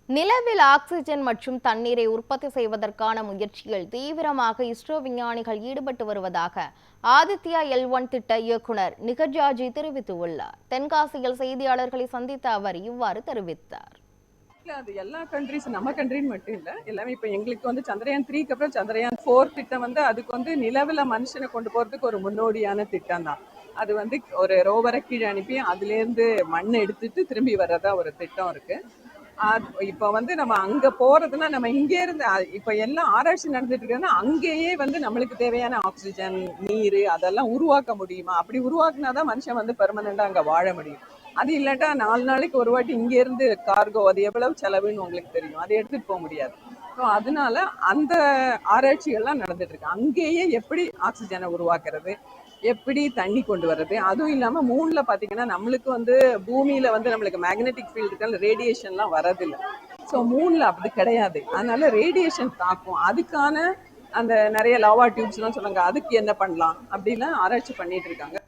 நிலவில் ஆக்சிஜன் மற்றும் தண்ணீரை உற்பத்தி செய்வதற்கான முயற்சியில் தீவிரமாக இஸ்ரோ விஞ்ஞானிகள் ஈடுபட்டு வருவதாக ஆதித்யா L1 திட்ட இயக்குனர் நிகர்ஜாஜி தெரிவித்துள்ளார். தென்காசியில் செய்தியாளர்களை சந்தித்த அவர் இவ்வாறு தெரிவித்தார். அது எல்லா கண்ட்ரிஸ் நம்ம கண்ட்ரின்னு மட்டும் இல்லை, எல்லாமே இப்போ எங்களுக்கு வந்து சந்திரயான் 3க்கு அப்புறம் சந்திரயான் 4 திட்டம் வந்து அதுக்கு வந்து நிலவில் மனுஷனை கொண்டு போகிறதுக்கு ஒரு முன்னோடியான திட்டம் தான். அது வந்து ஒரு ரோவரை கீழே அனுப்பி அதுலேருந்து மண் எடுத்துட்டு திரும்பி வர்றதா ஒரு திட்டம் இருக்கு. இப்போ வந்து நம்ம அங்கே போகிறதுனா நம்ம இங்கே இருந்து இப்போ எல்லாம் ஆராய்ச்சி நடந்துட்டு இருக்குன்னா அங்கேயே வந்து நம்மளுக்கு தேவையான ஆக்சிஜன் நீர் அதெல்லாம் உருவாக்க முடியுமா? அப்படி உருவாக்குனாதான் மனுஷன் வந்து பெர்மனண்டா அங்கே வாழ முடியும். அது இல்லாட்டா 4 நாளைக்கு ஒரு வாட்டி இங்க இருந்து கார்கோ அது எவ்வளவு செலவுன்னு உங்களுக்கு தெரியும், அதை எடுத்துட்டு போக முடியாது. ஸோ அதனால அந்த ஆராய்ச்சிகள்லாம் நடந்துட்டு இருக்கு. அங்கேயே எப்படி ஆக்சிஜனை உருவாக்குறது, எப்படி தண்ணி கொண்டு வர்றது, அதுவும் இல்லாம மூணுல பாத்தீங்கன்னா நம்மளுக்கு வந்து பூமியில வந்து நம்மளுக்கு மேக்னெட்டிக் ஃபீல்டுகள் ரேடியேஷன்லாம் வரதில்லை. ஸோ மூணுல அப்படி கிடையாது. அதனால ரேடியேஷன் தாக்கும், அதுக்கான அந்த நிறைய லாவா டியூப்ஸ்லாம் சொன்னாங்க, அதுக்கு என்ன பண்ணலாம் அப்படிலாம் ஆராய்ச்சி பண்ணிட்டு இருக்காங்க.